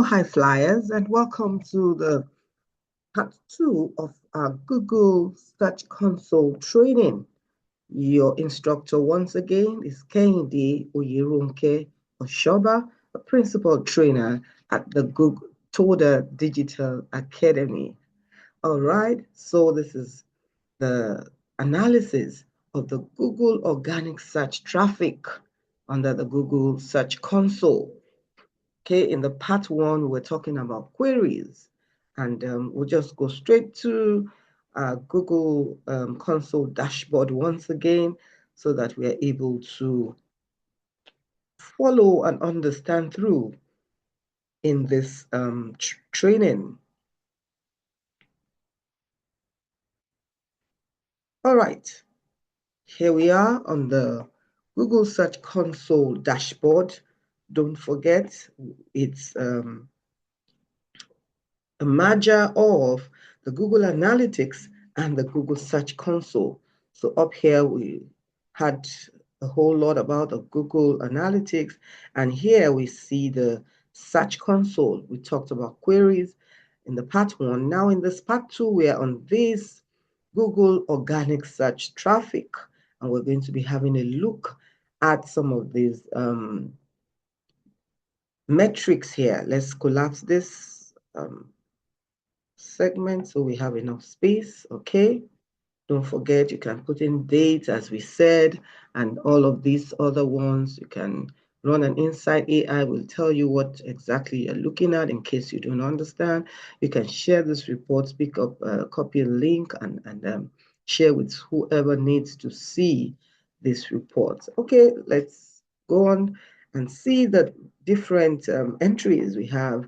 Hi flyers, and welcome to the part 2 of our Google Search Console training. Your instructor once again is Kehinde Oyerunke Oshoba, a principal trainer at the Google Toda Digital Academy. All right, so this is the analysis of the Google organic search traffic under the Google Search Console. Okay, in the part 1, we're talking about queries, and we'll just go straight to Google Console dashboard once again so that we are able to follow and understand through in this training. All right, here we are on the Google Search Console dashboard. Don't forget, it's a merger of the Google Analytics and the Google Search Console. So up here, we had a whole lot about the Google Analytics, and here we see the Search Console. We talked about queries in the part 1. Now in this part 2, we are on this Google Organic Search Traffic, and we're going to be having a look at some of these metrics here. Let's collapse this segment so we have enough space. Okay, don't forget you can put in dates as we said, and all of these other ones. You can run an Insight AI, will tell you what exactly you're looking at in case you don't understand. You can share this report, pick up copy a link and share with whoever needs to see this report. Okay, let's go on and see the different entries we have.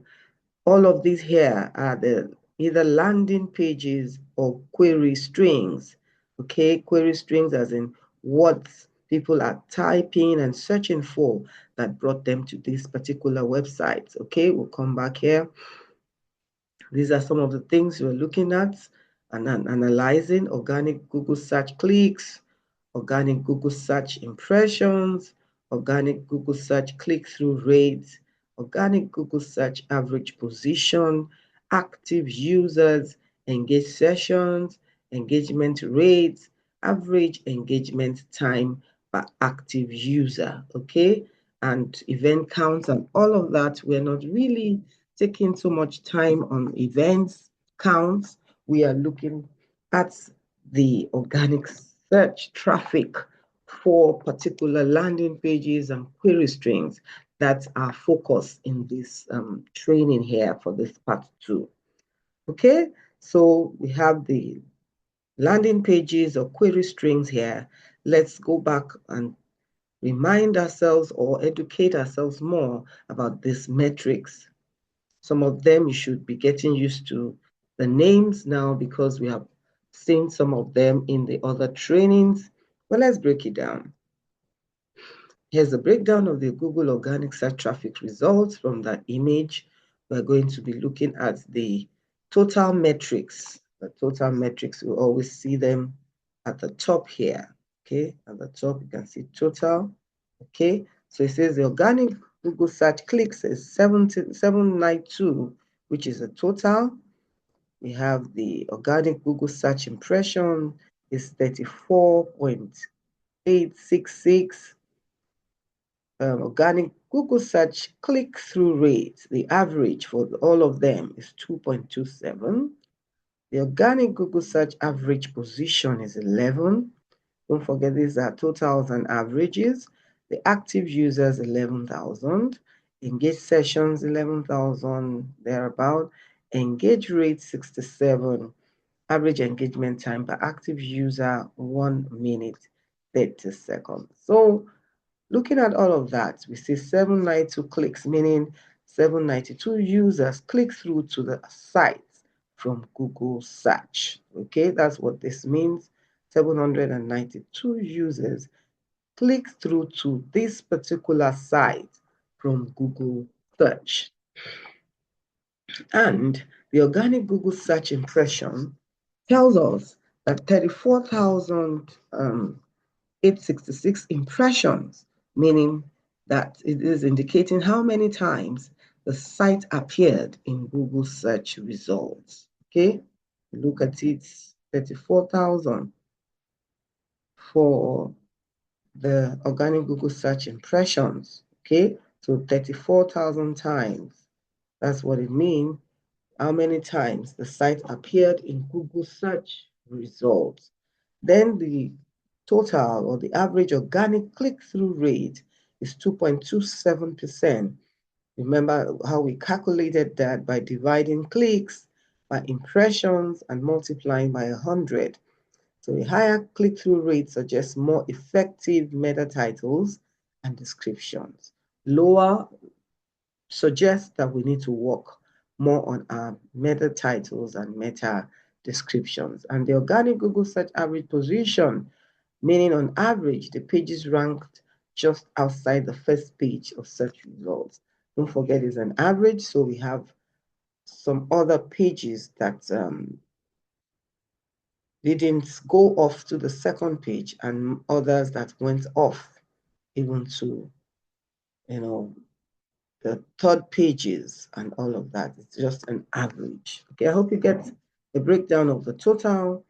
All of these here are the either landing pages or query strings. Okay, query strings as in what people are typing and searching for that brought them to this particular website. Okay, we'll come back here. These are some of the things we're looking at and analyzing: organic Google search clicks, organic Google search impressions, organic Google search click-through rates, organic Google search average position, active users, engaged sessions, engagement rates, average engagement time per active user, okay? And event counts and all of that. We're not really taking so much time on events counts. We are looking at the organic search traffic for particular landing pages and query strings. That's our focus in this training here for this part 2. Okay, so we have the landing pages or query strings here. Let's go back and remind ourselves or educate ourselves more about these metrics. Some of them you should be getting used to the names now because we have seen some of them in the other trainings. But let's break it down. Here's a breakdown of the Google Organic Search Traffic results from that image. We're going to be looking at the total metrics. The total metrics, we always see them at the top here. Okay, at the top you can see total. Okay, so it says the organic Google search clicks is 792, which is a total. We have the organic Google search impression is 34.866. Organic Google search click-through rate, the average for all of them is 2.27. The organic Google search average position is 11. Don't forget these are totals and averages. The active users, 11,000. Engaged sessions, 11,000, thereabout. Engage rate, 67. Average engagement time per active user, 1 minute, 30 seconds. So looking at all of that, we see 792 clicks, meaning 792 users click through to the site from Google search. Okay, that's what this means. 792 users click through to this particular site from Google search. And the organic Google search impression tells us that 34,866 impressions, meaning that it is indicating how many times the site appeared in Google search results. Okay, look at it, 34,000 for the organic Google search impressions. Okay, so 34,000 times. That's what it means. How many times the site appeared in Google search results. Then the total or the average organic click-through rate is 2.27%. Remember how we calculated that by dividing clicks by impressions and multiplying by 100. So a higher click-through rate suggests more effective meta titles and descriptions. Lower suggests that we need to work more on our meta titles and meta descriptions. And the organic Google search average position, meaning on average, the pages ranked just outside the first page of search results. Don't forget it's an average, so we have some other pages that didn't go off to the second page and others that went off even to, the third pages and all of that. It's just an average. Okay, I hope you get a breakdown of the total.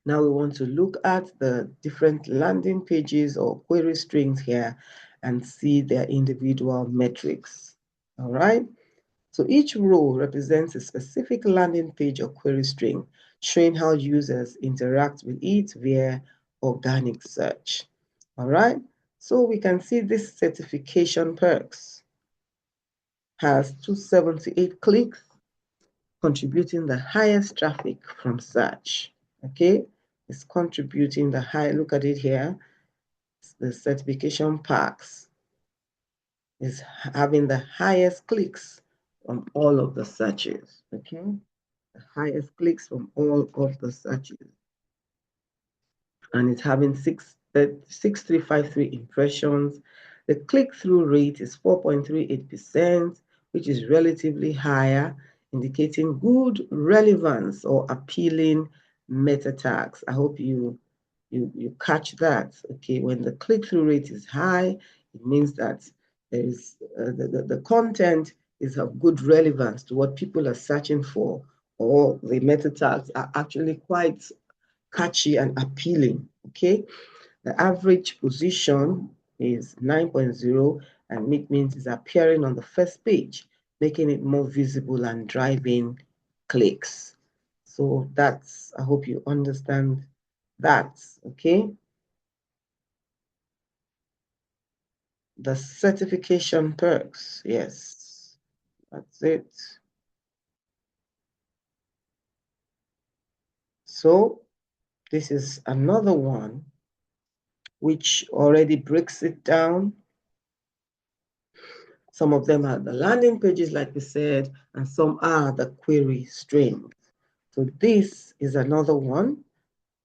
Now we want to look at the different landing pages or query strings here and see their individual metrics. All right. So each row represents a specific landing page or query string, showing how users interact with it via organic search. All right. So we can see this certification perks has 278 clicks, contributing the highest traffic from search. Okay, it's contributing the high, look at it here, the certification packs is having the highest clicks from all of the searches. Okay, the highest clicks from all of the searches. And it's having 6,353 impressions. The click-through rate is 4.38%, which is relatively higher, indicating good relevance or appealing meta tags. I hope you catch that. Okay, when the click-through rate is high, it means that there is the content is of good relevance to what people are searching for, or the meta tags are actually quite catchy and appealing. Okay, the average position is 9.0, and it means it's appearing on the first page, making it more visible and driving clicks. So that's, I hope you understand that. Okay, the certification perks, yes, that's it. So this is another one which already breaks it down. Some of them are the landing pages, like we said, and some are the query strings. So this is another one.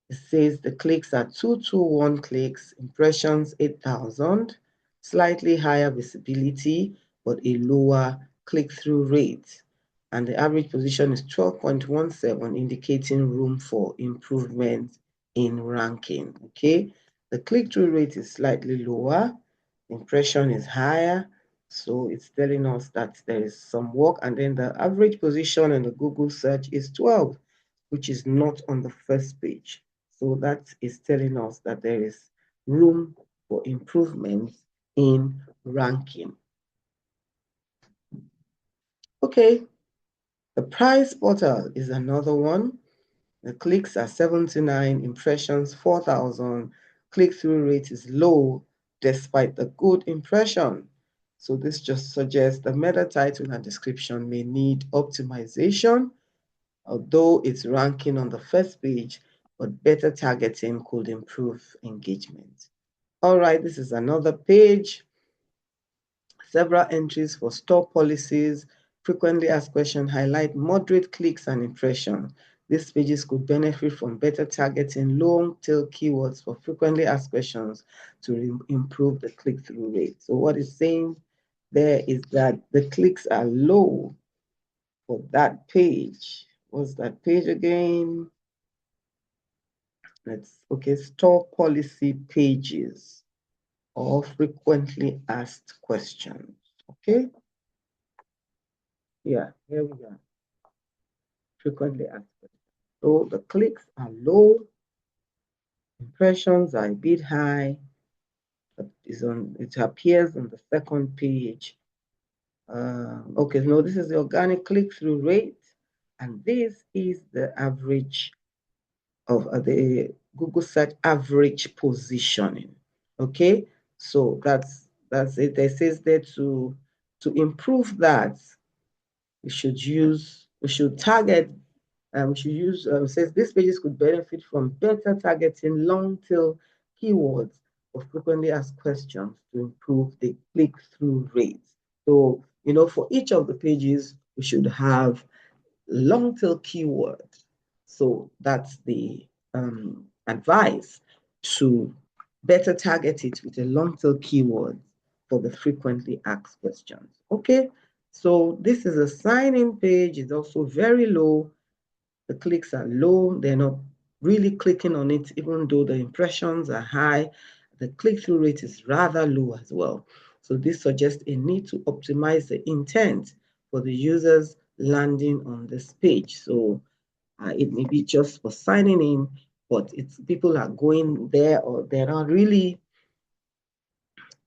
It says the clicks are 221 clicks, impressions 8,000, slightly higher visibility, but a lower click-through rate. And the average position is 12.17, indicating room for improvement in ranking. Okay, the click-through rate is slightly lower, impression is higher, so it's telling us that there is some work. And then the average position in the Google search is 12, which is not on the first page. So that is telling us that there is room for improvement in ranking. Okay, the price portal is another one. The clicks are 79, impressions 4,000. Click-through rate is low despite the good impression. So this just suggests the meta title and description may need optimization, although it's ranking on the first page, but better targeting could improve engagement. All right, this is another page. Several entries for store policies, frequently asked questions highlight moderate clicks and impressions. These pages could benefit from better targeting long tail keywords for frequently asked questions to improve the click-through rate. So what it's saying there is that the clicks are low for that page. What's that page again? Okay, store policy pages or frequently asked questions. Okay, Yeah, here we are. Frequently asked questions. So the clicks are low, impressions are a bit high. It appears on the second page. Okay, no, this is the organic click-through rate, and this is the average of the Google search average positioning. Okay, so that's it. It says there to improve that, we should target. We should use. Says these pages could benefit from better targeting long tail keywords or frequently asked questions to improve the click-through rates. So, for each of the pages, we should have long tail keywords. So that's the advice, to better target it with a long tail keyword for the frequently asked questions. Okay, so this is a sign-in page. It's also very low. The clicks are low. They're not really clicking on it, even though the impressions are high. The click-through rate is rather low as well. So this suggests a need to optimize the intent for the users landing on this page. So it may be just for signing in, but people are going there, or they're not really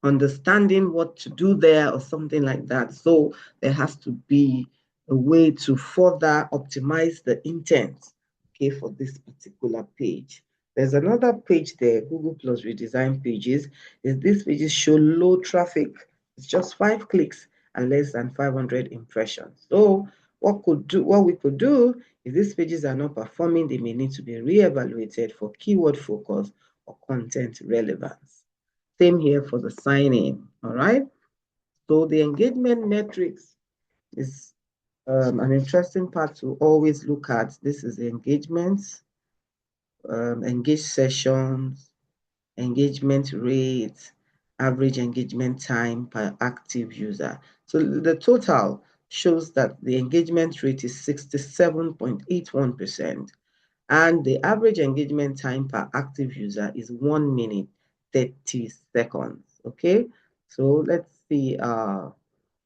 understanding what to do there or something like that. So there has to be a way to further optimize the intent, okay, for this particular page. There's another page there, Google Plus redesign pages. These pages show low traffic. It's just 5 clicks and less than 500 impressions. So what we could do, if these pages are not performing, they may need to be reevaluated for keyword focus or content relevance. Same here for the sign-in, all right? So the engagement metrics is an interesting part to always look at. This is the engagements, engaged sessions, engagement rate, average engagement time per active user. So the total shows that the engagement rate is 67.81%. And the average engagement time per active user is 1 minute, 30 seconds. Okay, so let's see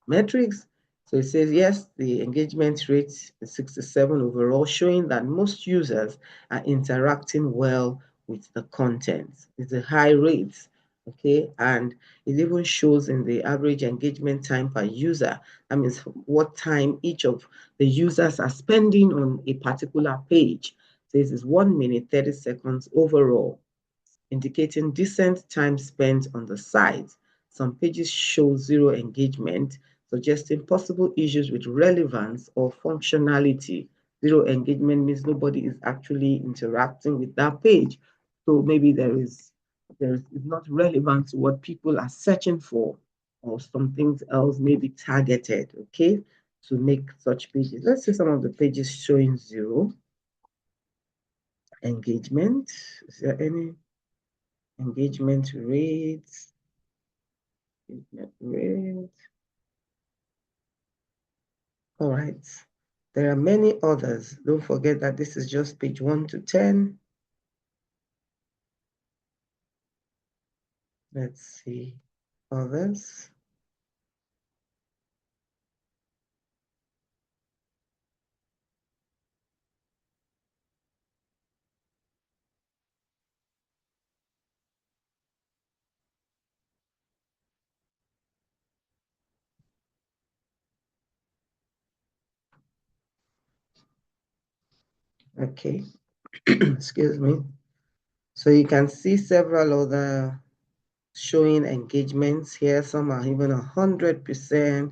metrics. So it says, yes, the engagement rate is 67 overall, showing that most users are interacting well with the content. It's a high rate, okay? And it even shows in the average engagement time per user. That means what time each of the users are spending on a particular page. So this is 1 minute, 30 seconds overall, indicating decent time spent on the site. Some pages show zero engagement, suggesting possible issues with relevance or functionality. Zero engagement means nobody is actually interacting with that page. So maybe it's not relevant to what people are searching for, or something else may be targeted, okay, to make such pages. Let's see some of the pages showing zero engagement. Is there any engagement rates? All right. There are many others. Don't forget that this is just page 1 to 10. Let's see others. Okay. Excuse me. So you can see several other showing engagements here. Some are even 100%,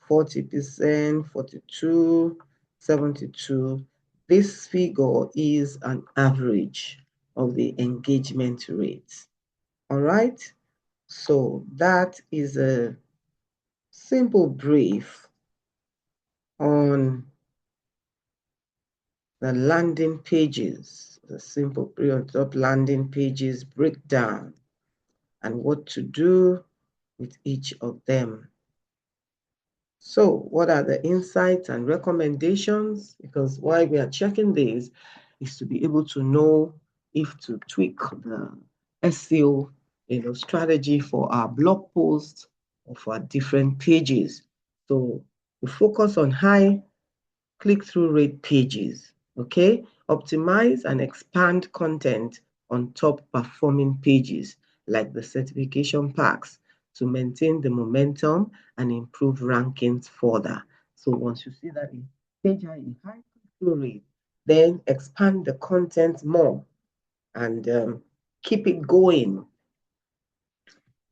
40%, 42, 72. This figure is an average of the engagement rate. All right. So that is a simple brief on the landing pages, the simple brief on top landing pages breakdown, and what to do with each of them. So what are the insights and recommendations? Because while we are checking these, is to be able to know if to tweak the SEO strategy for our blog posts or for our different pages. So We focus on high click-through rate pages, okay? Optimize and expand content on top performing pages like the certification packs to maintain the momentum and improve rankings further. So once you see that page has a high click-through rate, then expand the content more and keep it going.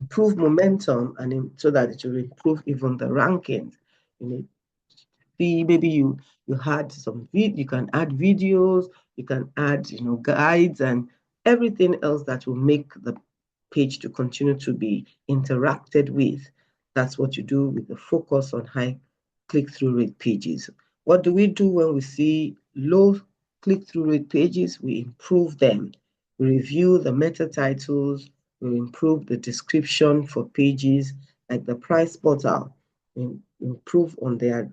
Improve momentum and so that it will improve even the rankings. You know, see, maybe you had some you can add videos, you can add guides and everything else that will make the page to continue to be interacted with. That's what you do with the focus on high click-through rate pages. What do we do when we see low click-through rate pages? We improve them. We review the meta titles, we improve the description for pages like the price portal, we improve on their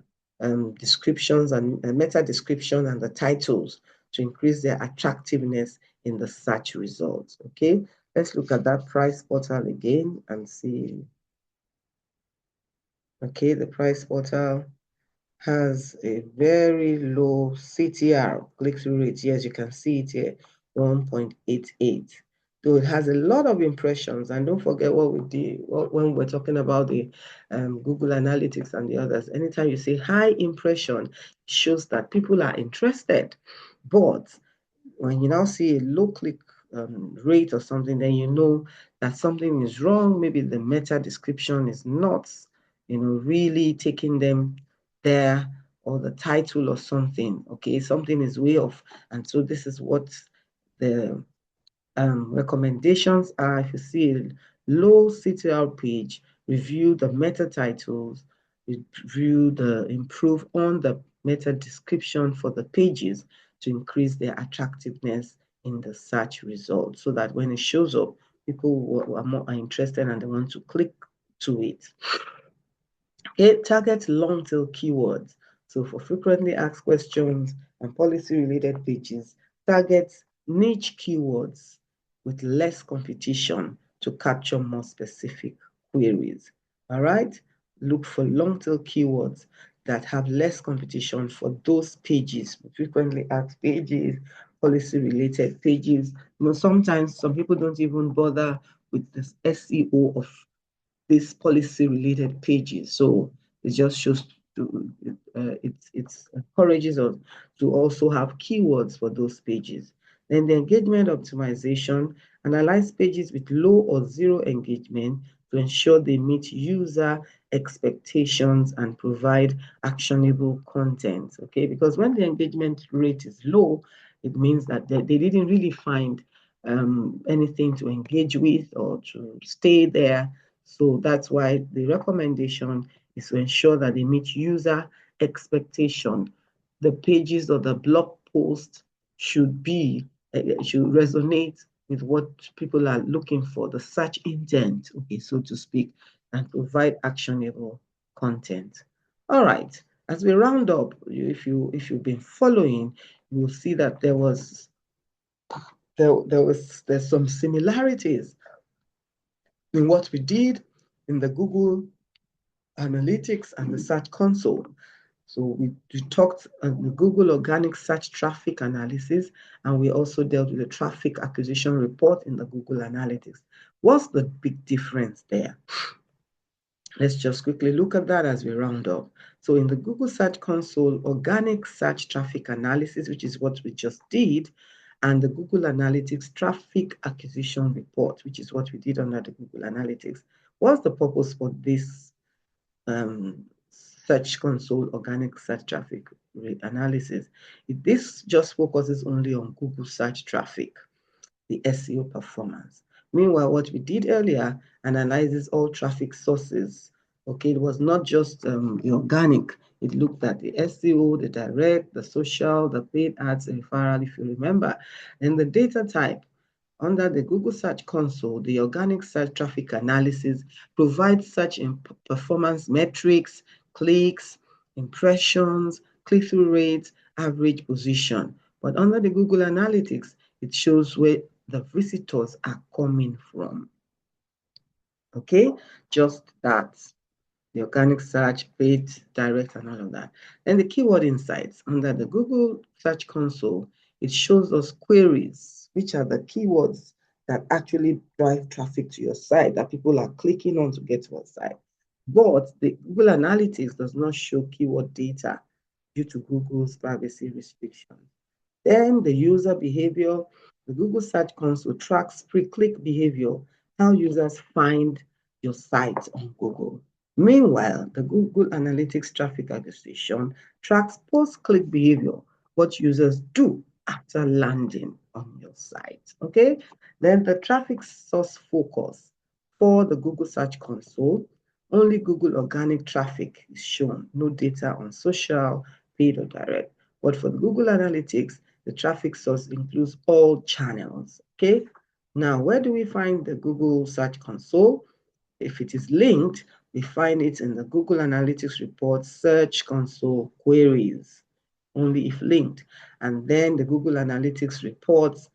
descriptions and meta description and the titles to increase their attractiveness in the search results. Okay, let's look at that price portal again and see. Okay, the price portal has a very low CTR, click-through rate. Yes, you can see it here, 1.88. So it has a lot of impressions. And don't forget what we did when we're talking about the Google Analytics and the others. Anytime you say high impression, shows that people are interested. But when you now see a low click rate or something, then you know that something is wrong. Maybe the meta description is not, really taking them there, or the title or something. Okay, something is way off. And so this is what the recommendations are. If you see a low CTR page, review the meta titles, improve on the meta description for the pages to increase their attractiveness in the search results, so that when it shows up, people who are more interested and they want to click to it. Okay, target long tail keywords. So for frequently asked questions and policy related pages, target niche keywords with less competition to capture more specific queries. All right, look for long tail keywords that have less competition for those pages, frequently asked pages, policy related pages. Sometimes some people don't even bother with the SEO of these policy related pages. So it just shows it encourages us to also have keywords for those pages. Then the engagement optimization, analyze pages with low or zero engagement to ensure they meet user expectations and provide actionable content. Okay, because when the engagement rate is low, it means that they didn't really find anything to engage with or to stay there. So that's why the recommendation is to ensure that they meet user expectation. The pages or the blog post should resonate with what people are looking for, the search intent, okay, so to speak, and provide actionable content. All right, as we round up, if you've been following, you'll see that there's some similarities in what we did in the Google Analytics and the Search Console. So we talked on the Google Organic Search Traffic Analysis, and we also dealt with the Traffic Acquisition Report in the Google Analytics. What's the big difference there? Let's just quickly look at that as we round up. So in the Google Search Console, Organic Search Traffic Analysis, which is what we just did, and the Google Analytics Traffic Acquisition Report, which is what we did under the Google Analytics. What's the purpose for this Search Console Organic Search Traffic Analysis? This just focuses only on Google search traffic, the SEO performance. Meanwhile, what we did earlier analyzes all traffic sources. Okay, it was not just the organic. It looked at the SEO, the direct, the social, the paid ads, and referral, if you remember. And the data type under the Google Search Console, the Organic Search Traffic Analysis provides search performance metrics, clicks, impressions, click-through rates, average position. But under the Google Analytics, it shows where the visitors are coming from. Okay, just that. the organic search, paid, direct, and all of that. Then the keyword insights under the Google Search Console, it shows us queries, which are the keywords that actually drive traffic to your site that people are clicking on to get to your site. But the Google Analytics does not show keyword data due to Google's privacy restrictions. Then the user behavior, the Google Search Console tracks pre-click behavior, how users find your site on Google. Meanwhile, the Google Analytics Traffic Acquisition tracks post-click behavior, what users do after landing on your site. Okay, then the traffic source focus for the Google Search Console, only Google organic traffic is shown, no data on social, paid, or direct. But for the Google Analytics, the traffic source includes all channels. Okay, now where do we find the Google Search Console? If it is linked, we find it in the Google Analytics report Search Console queries, only if linked. And then the Google Analytics reports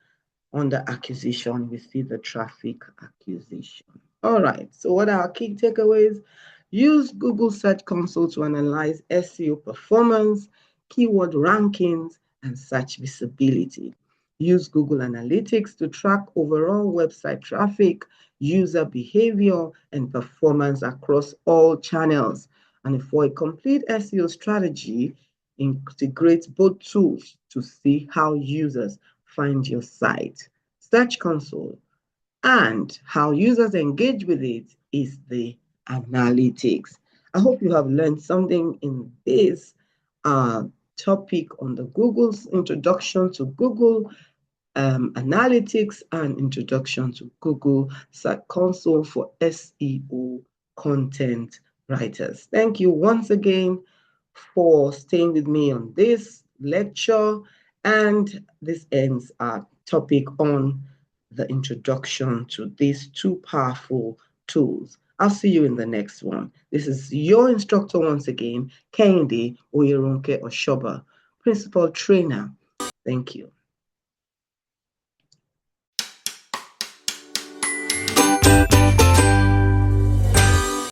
under acquisition, we see the traffic acquisition. All right, so what are our key takeaways? Use Google Search Console to analyze SEO performance, keyword rankings, and search visibility. Use Google Analytics to track overall website traffic, user behavior, and performance across all channels. And for a complete SEO strategy, integrate both tools to see how users find your site. Search Console and how users engage with it is the analytics. I hope you have learned something in this topic on the Google's introduction to Google Analytics and introduction to Google Search Console for SEO content writers. Thank you once again for staying with me on this lecture, and this ends our topic on the introduction to these two powerful tools. I'll see you in the next one. This is your instructor once again, Kehinde Oyeronke Oshoba, Principal Trainer. Thank you.